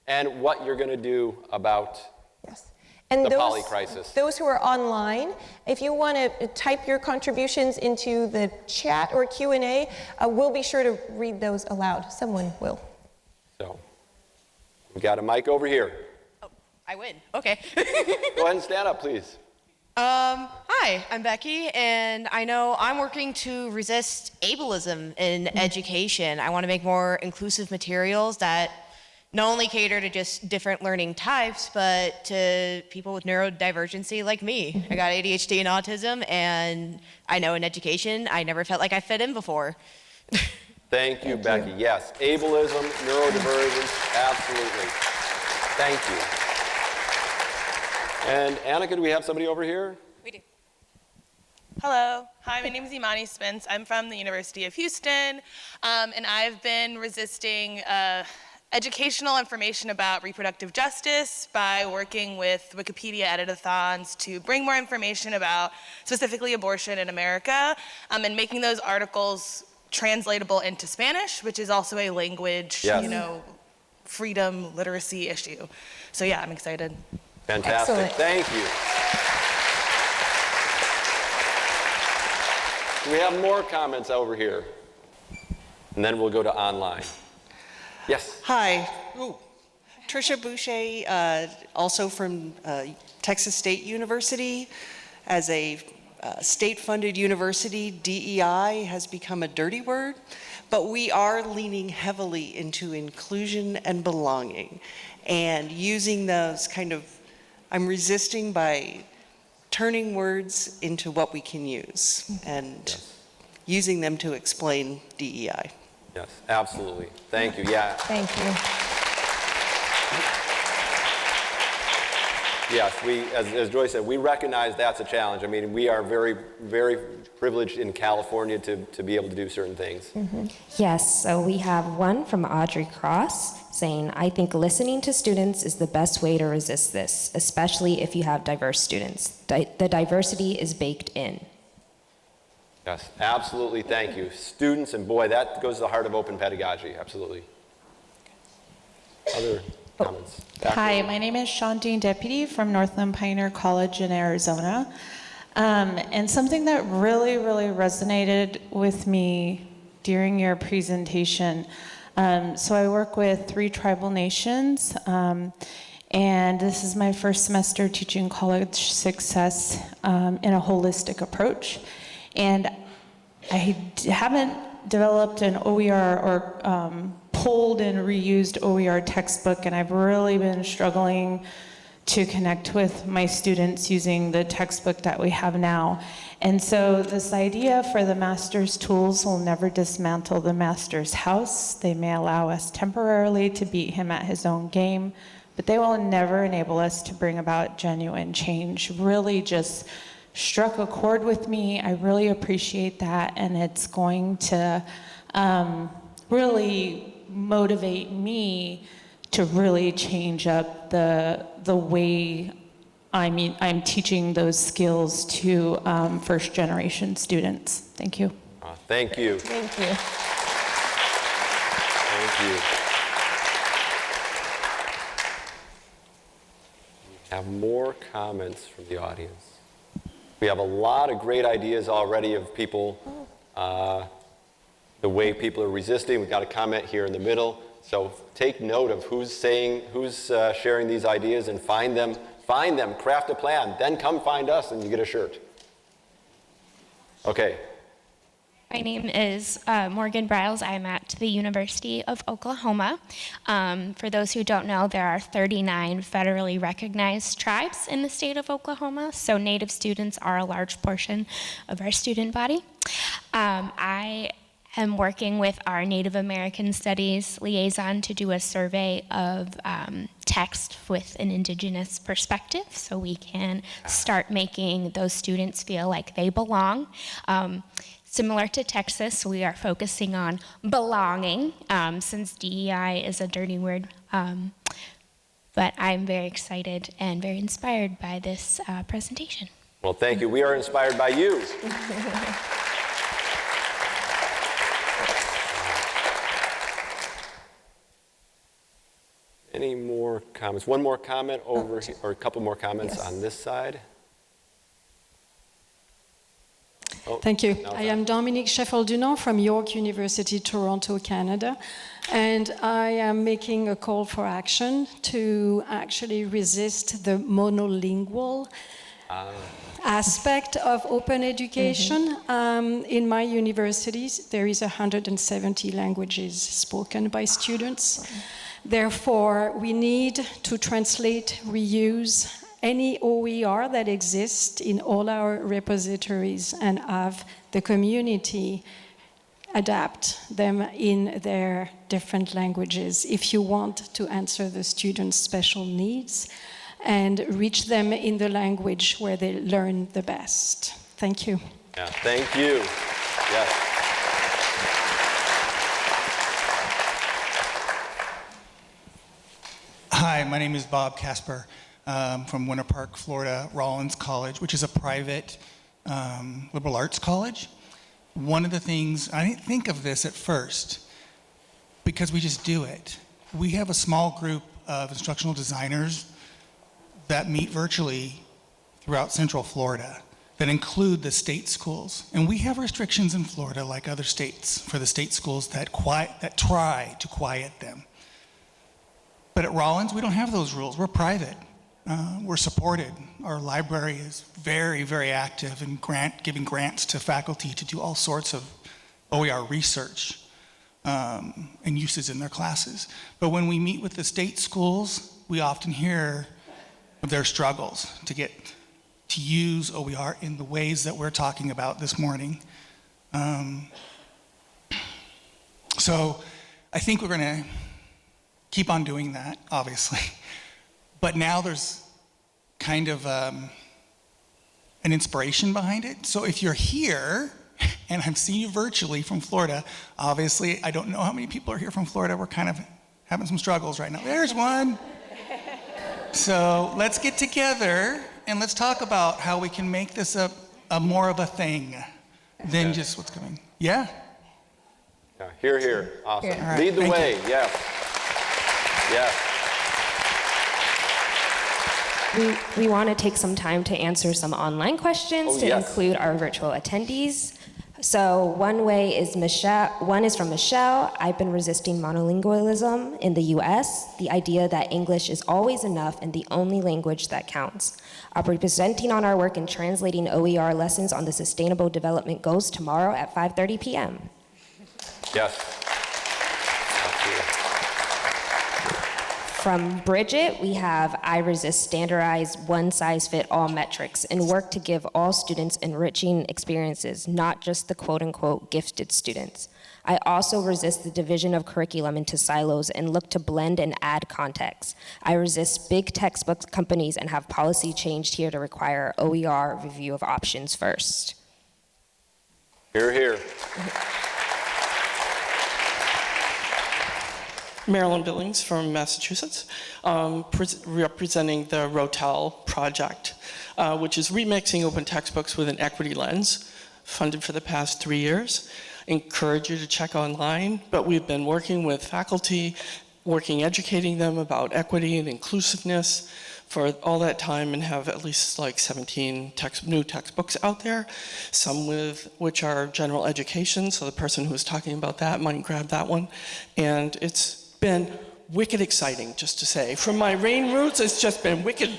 [SPEAKER 2] and what you're going to do about
[SPEAKER 3] Yes. And
[SPEAKER 2] the poly crisis.
[SPEAKER 3] Those who are online, if you want to type your contributions into the chat or Q&A, we'll be sure to read those aloud. Someone will.
[SPEAKER 2] So we've got a mic over here.
[SPEAKER 4] Oh, I win. Okay.
[SPEAKER 2] Go ahead and stand up, please.
[SPEAKER 4] Hi, I'm Becky, and I know I'm working to resist ableism in education. I want to make more inclusive materials that not only cater to just different learning types, but to people with neurodivergency like me. I got ADHD and autism, and I know in education, I never felt like I fit in before.
[SPEAKER 2] Thank you, Becky. Yes, ableism, neurodivergence, absolutely. Thank you. And Annika, do we have somebody over here?
[SPEAKER 5] We do. Hello. Hi, my name is Imani Spence. I'm from the University of Houston, and I've been resisting educational information about reproductive justice by working with Wikipedia edit-a-thons to bring more information about specifically abortion in America, and making those articles translatable into Spanish, which is also a language,
[SPEAKER 2] Yes.
[SPEAKER 5] freedom, literacy issue. So yeah, I'm excited.
[SPEAKER 2] Fantastic.
[SPEAKER 3] Excellent.
[SPEAKER 2] Thank you. Do we have more comments over here? And then we'll go to online. Yes.
[SPEAKER 6] Hi. Tricia Boucher, also from Texas State University. As a state-funded university, DEI has become a dirty word, but we are leaning heavily into inclusion and belonging and using those I'm resisting by turning words into what we can use and using them to explain DEI.
[SPEAKER 2] Yes, absolutely. Thank you. Yeah.
[SPEAKER 3] Thank you.
[SPEAKER 2] Yes, as Joy said, we recognize that's a challenge. I mean, we are very, very privileged in California to be able to do certain things.
[SPEAKER 3] Mm-hmm.
[SPEAKER 7] Yes, so we have one from Audrey Cross saying, I think listening to students is the best way to resist this, especially if you have diverse students. The diversity is baked in.
[SPEAKER 2] Yes, absolutely. Thank you. Students, and boy, that goes to the heart of open pedagogy. Absolutely. Other comments?
[SPEAKER 8] Hi, my name is Shantine Deputy from Northland Pioneer College in Arizona. And something that really, really resonated with me during your presentation. So I work with 3 tribal nations, and this is my first semester teaching college success in a holistic approach. And I haven't developed an OER or pulled and reused OER textbook, and I've really been struggling to connect with my students using the textbook that we have now. And so this idea for the master's tools will never dismantle the master's house. They may allow us temporarily to beat him at his own game, but they will never enable us to bring about genuine change. Really just struck a chord with me. I really appreciate that, and it's going to really motivate me to really change up the way I'm teaching those skills to first generation students. Thank you.
[SPEAKER 2] Thank you.
[SPEAKER 3] Thank you.
[SPEAKER 2] Thank you. We have more comments from the audience. We have a lot of great ideas already of people, the way people are resisting. We've got a comment here in the middle. So take note of who's sharing these ideas and find them, craft a plan, then come find us and you get a shirt. Okay.
[SPEAKER 9] My name is Morgan Briles. I'm at the University of Oklahoma. For those who don't know, there are 39 federally recognized tribes in the state of Oklahoma, so Native students are a large portion of our student body. I am working with our Native American Studies liaison to do a survey of text with an Indigenous perspective so we can start making those students feel like they belong. Similar to Texas, we are focusing on belonging, since DEI is a dirty word. But I'm very excited and very inspired by this presentation.
[SPEAKER 2] Well, thank you. We are inspired by you. Any more comments? One more comment over here, or a couple more comments on this side. Oh,
[SPEAKER 10] thank you.
[SPEAKER 2] no,
[SPEAKER 10] I am Dominique Sheffield-Dunant from York University, Toronto, Canada. And I am making a call for action to actually resist the monolingual aspect of open education. In my universities, there is 170 languages spoken by students. Therefore, we need to translate, reuse any OER that exists in all our repositories and have the community adapt them in their different languages if you want to answer the students' special needs and reach them in the language where they learn the best. Thank you.
[SPEAKER 2] Yeah, thank you. Yes.
[SPEAKER 11] Hi, my name is Bob Casper from Winter Park, Florida, Rollins College, which is a private liberal arts college. One of the things, I didn't think of this at first because we just do it. We have a small group of instructional designers that meet virtually throughout Central Florida that include the state schools. And we have restrictions in Florida like other states for the state schools that try to quiet them. But at Rollins, we don't have those rules. We're private. We're supported. Our library is very, very active in giving grants to faculty to do all sorts of OER research and uses in their classes. But when we meet with the state schools, we often hear of their struggles to use OER in the ways that we're talking about this morning. So I think we're going to keep on doing that, obviously. But now there's kind of an inspiration behind it. So if you're here, and I'm seeing you virtually from Florida, obviously, I don't know how many people are here from Florida. We're kind of having some struggles right now. There's one. So let's get together and let's talk about how we can make this a more of a thing than just what's coming. Yeah?
[SPEAKER 2] Yeah, here. Awesome.
[SPEAKER 11] Here. Right,
[SPEAKER 2] lead the way.
[SPEAKER 11] you.
[SPEAKER 2] Yes. Yes.
[SPEAKER 7] We want to take some time to answer some online questions to include our virtual attendees. So one is from Michelle. I've been resisting monolingualism in the US, the idea that English is always enough and the only language that counts. I'll be presenting on our work in translating OER lessons on the Sustainable Development Goals tomorrow at 5:30 p.m.
[SPEAKER 2] Yes.
[SPEAKER 7] From Bridget, we have I resist standardized one-size-fit-all metrics and work to give all students enriching experiences, not just the quote-unquote gifted students. I also resist the division of curriculum into silos and look to blend and add context. I resist big textbook companies and have policy changed here to require OER review of options first.
[SPEAKER 2] Hear, hear.
[SPEAKER 12] Marilyn Billings from Massachusetts, representing the Rotel project, which is remixing open textbooks with an equity lens, funded for the past 3 years. Encourage you to check online, but we've been working with faculty, educating them about equity and inclusiveness for all that time, and have at least like 17 new textbooks out there, some which are general education, so the person who was talking about that might grab that one. And it's been wicked exciting, just to say. From my RAIN roots, it's just been wicked,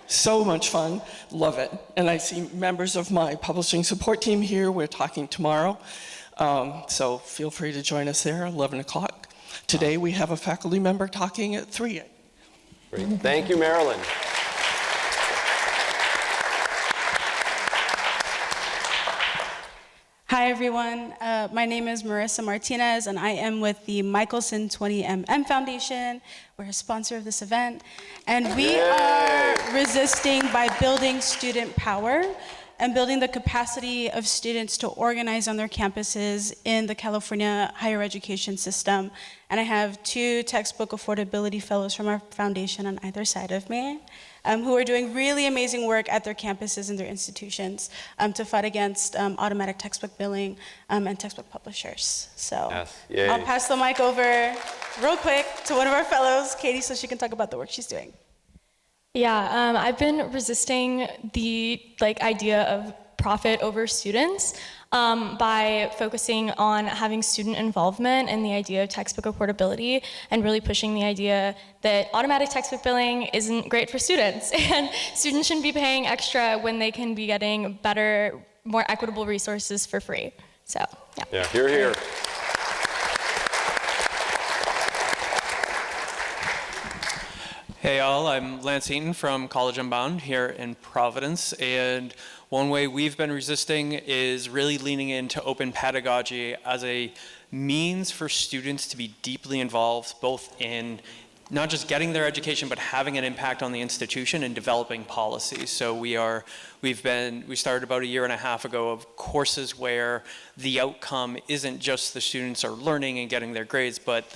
[SPEAKER 12] so much fun, love it. And I see members of my publishing support team here. We're talking tomorrow, so feel free to join us there, 11 o'clock. Today we have a faculty member talking at 3.
[SPEAKER 2] Great. Thank you, Marilyn.
[SPEAKER 13] Hi, everyone. My name is Marissa Martinez, and I am with the Michelson 20MM Foundation. We're a sponsor of this event. And we are resisting by building student power and building the capacity of students to organize on their campuses in the California higher education system. And I have 2 textbook affordability fellows from our foundation on either side of me, who are doing really amazing work at their campuses and their institutions to fight against automatic textbook billing and textbook publishers. So I'll pass the mic over real quick to one of our fellows, Katie, so she can talk about the work she's doing.
[SPEAKER 14] Yeah, I've been resisting the idea of profit over students by focusing on having student involvement and the idea of textbook affordability, and really pushing the idea that automatic textbook billing isn't great for students, and students shouldn't be paying extra when they can be getting better, more equitable resources for free. So, yeah.
[SPEAKER 2] Yeah, hear, hear.
[SPEAKER 15] Hey all, I'm Lance Eaton from College Unbound here in Providence, and one way we've been resisting is really leaning into open pedagogy as a means for students to be deeply involved, both in not just getting their education, but having an impact on the institution and developing policy. So we started about 1.5 years ago of courses where the outcome isn't just the students are learning and getting their grades, but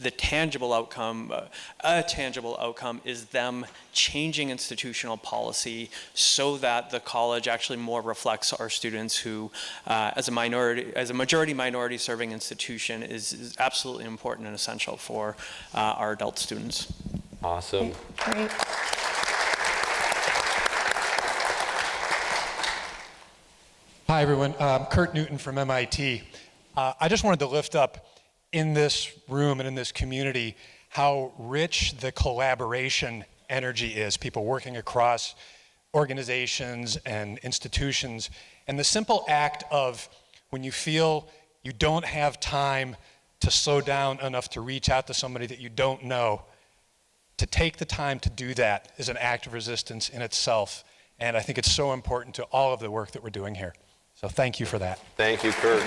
[SPEAKER 15] the tangible outcome, a tangible outcome is them changing institutional policy so that the college actually more reflects our students who, as a majority minority serving institution, is absolutely important and essential for our adult students.
[SPEAKER 2] Awesome.
[SPEAKER 13] Great.
[SPEAKER 16] Hi everyone, Kurt Newton from MIT. I just wanted to lift up in this room and in this community how rich the collaboration energy is, people working across organizations and institutions, and the simple act of when you feel you don't have time to slow down enough to reach out to somebody that you don't know, to take the time to do that is an act of resistance in itself, and I think it's so important to all of the work that we're doing here. So thank you for that.
[SPEAKER 2] Thank you, Kurt.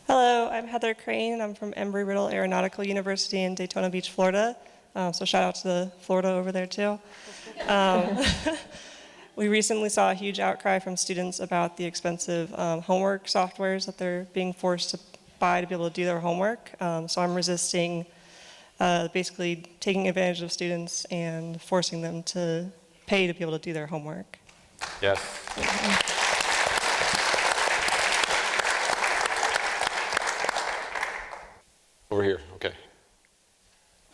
[SPEAKER 17] Hello, I'm Heather Crane. I'm from Embry-Riddle Aeronautical University in Daytona Beach, Florida. So shout out to the Florida over there too. We recently saw a huge outcry from students about the expensive homework softwares that they're being forced to buy to be able to do their homework. So I'm resisting basically taking advantage of students and forcing them to pay to be able to do their homework.
[SPEAKER 2] Yes. Over here, okay.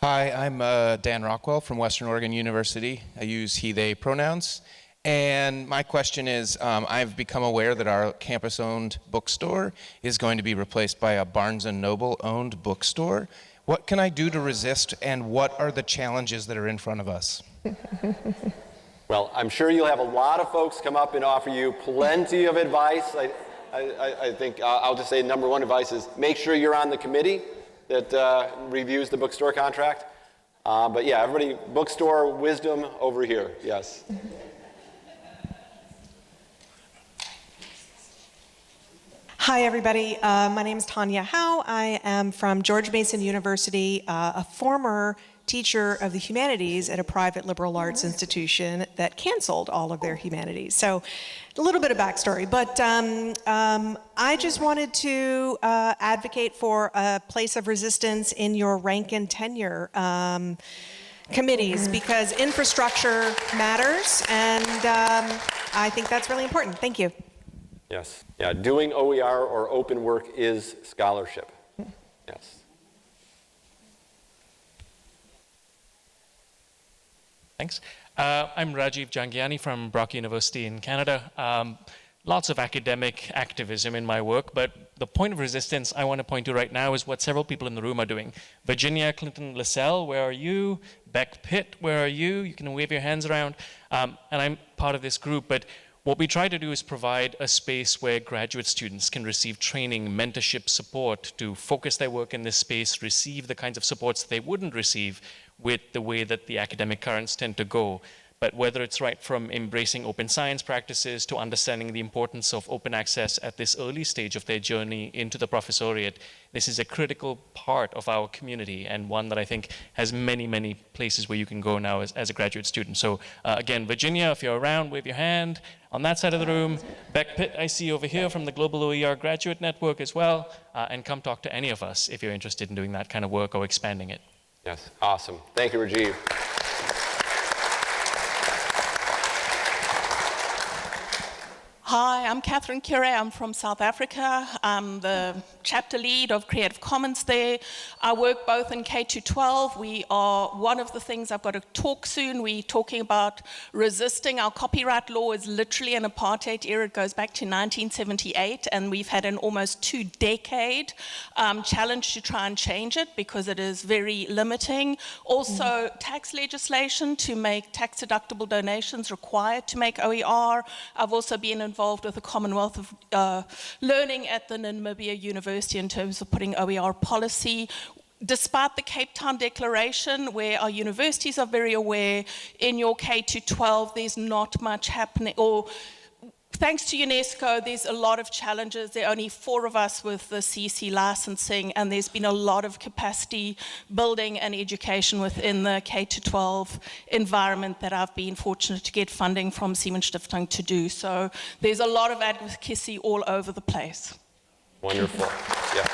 [SPEAKER 18] Hi, I'm Dan Rockwell from Western Oregon University. I use he, they pronouns. And my question is, I've become aware that our campus-owned bookstore is going to be replaced by a Barnes & Noble-owned bookstore. What can I do to resist, and what are the challenges that are in front of us?
[SPEAKER 2] Well, I'm sure you'll have a lot of folks come up and offer you plenty of advice. I think I'll just say number one advice is make sure you're on the committee that reviews the bookstore contract. But yeah, everybody, bookstore wisdom over here, yes.
[SPEAKER 19] Hi, everybody. My name is Tanya Howe. I am from George Mason University, a former teacher of the humanities at a private liberal arts institution that canceled all of their humanities. So a little bit of backstory, but I just wanted to advocate for a place of resistance in your rank and tenure committees, because infrastructure matters, and I think that's really important. Thank you.
[SPEAKER 2] Yes. Yeah, doing OER or open work is scholarship. Yes.
[SPEAKER 20] Thanks. I'm Rajiv Jangiani from Brock University in Canada. Lots of academic activism in my work, but the point of resistance I want to point to right now is what several people in the room are doing. Virginia Clinton Lascelles, where are you? Beck Pitt, where are you? You can wave your hands around. And I'm part of this group, but what we try to do is provide a space where graduate students can receive training, mentorship, support to focus their work in this space, receive the kinds of supports they wouldn't receive with the way that the academic currents tend to go. But whether it's right from embracing open science practices to understanding the importance of open access at this early stage of their journey into the professoriate, this is a critical part of our community, and one that I think has many, many places where you can go now as a graduate student. So again, Virginia, if you're around, wave your hand. On that side of the room, Beck Pitt, I see over here from the Global OER Graduate Network as well, and come talk to any of us if you're interested in doing that kind of work or expanding it.
[SPEAKER 2] Yes, awesome. Thank you, Rajiv.
[SPEAKER 21] Hi, I'm Catherine Kire. I'm from South Africa. I'm the chapter lead of Creative Commons there. I work both in K-12. We are, one of the things I've got to talk soon, we're talking about resisting. Our copyright law is literally an apartheid era. It goes back to 1978, and we've had an almost 2-decade challenge to try and change it because it is very limiting. Also, tax legislation to make tax-deductible donations required to make OER. I've also been involved with the Commonwealth of Learning at the Namibia University in terms of putting OER policy. Despite the Cape Town Declaration, where our universities are very aware, in your K-12 there's not much happening, or thanks to UNESCO, there's a lot of challenges. There are only 4 of us with the CC licensing, and there's been a lot of capacity building and education within the K-12 environment that I've been fortunate to get funding from Siemens Stiftung to do. So there's a lot of advocacy all over the place.
[SPEAKER 2] Wonderful. Yeah.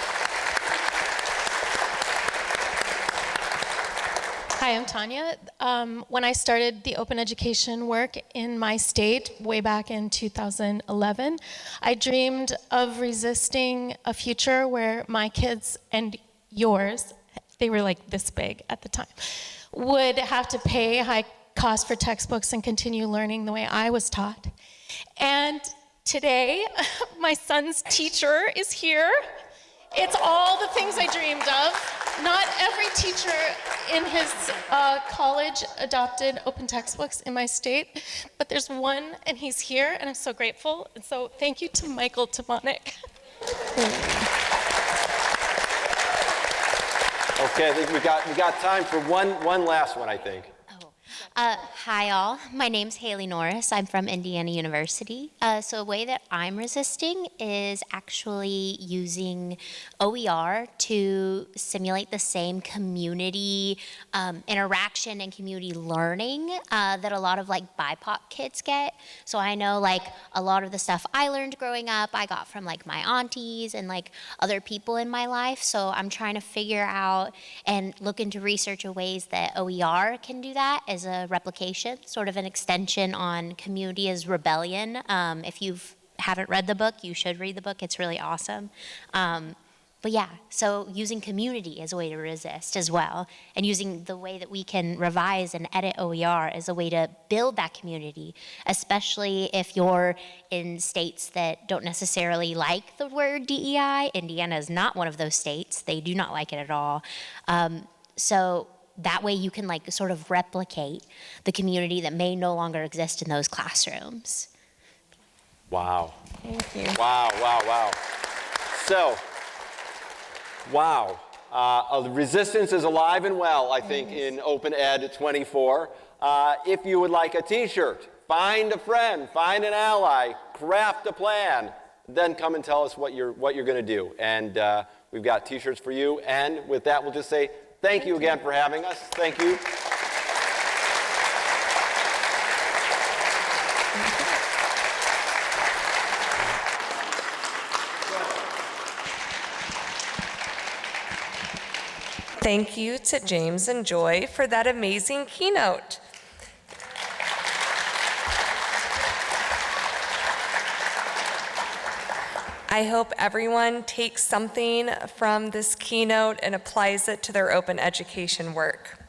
[SPEAKER 22] Hi, I'm Tanya. When I started the open education work in my state way back in 2011, I dreamed of resisting a future where my kids and yours, they were like this big at the time, would have to pay high cost for textbooks and continue learning the way I was taught. And today, my son's teacher is here. It's all the things I dreamed of. Not every teacher in his college adopted open textbooks in my state, but there's one, and he's here, and I'm so grateful. And so thank you to Michael Timonek.
[SPEAKER 2] Okay, I think we got time for one last one, I think.
[SPEAKER 23] Hi all, my name's Haley Norris. I'm from Indiana University. So a way that I'm resisting is actually using OER to simulate the same community interaction and community learning that a lot of like BIPOC kids get. So I know like a lot of the stuff I learned growing up, I got from like my aunties and like other people in my life. So I'm trying to figure out and look into research of ways that OER can do that as a replication, sort of an extension on Community as Rebellion. If you haven't read the book, you should read the book. It's really awesome. But yeah, so using community as a way to resist as well, and using the way that we can revise and edit OER as a way to build that community, especially if you're in states that don't necessarily like the word DEI. Indiana is not one of those states. They do not like it at all. So that way you can like sort of replicate the community that may no longer exist in those classrooms.
[SPEAKER 2] Wow.
[SPEAKER 3] Thank you.
[SPEAKER 2] Wow, wow, wow. So, wow. Resistance is alive and well, I think, in OpenEd24. If you would like a t-shirt, find a friend, find an ally, craft a plan, then come and tell us what you're going to do. And we've got t-shirts for you. And with that, we'll just say thank you again for having us. Thank you.
[SPEAKER 1] Thank you to James and Joy for that amazing keynote. I hope everyone takes something from this keynote and applies it to their open education work.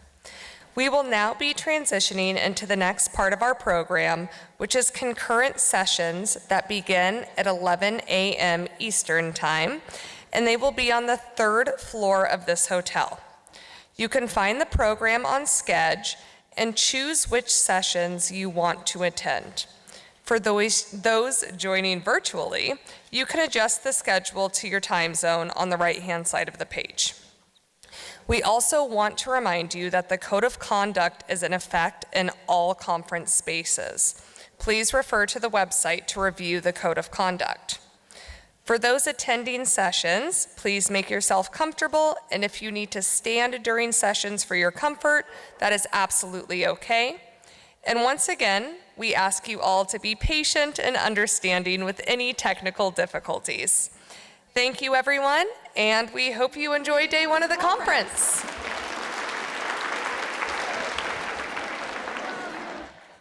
[SPEAKER 1] We will now be transitioning into the next part of our program, which is concurrent sessions that begin at 11 a.m. Eastern Time, and they will be on the 3rd floor of this hotel. You can find the program on Sketch and choose which sessions you want to attend. For those joining virtually, you can adjust the schedule to your time zone on the right-hand side of the page. We also want to remind you that the Code of Conduct is in effect in all conference spaces. Please refer to the website to review the Code of Conduct. For those attending sessions, please make yourself comfortable, and if you need to stand during sessions for your comfort, that is absolutely okay. And once again, we ask you all to be patient and understanding with any technical difficulties. Thank you, everyone, and we hope you enjoy day 1 of the conference.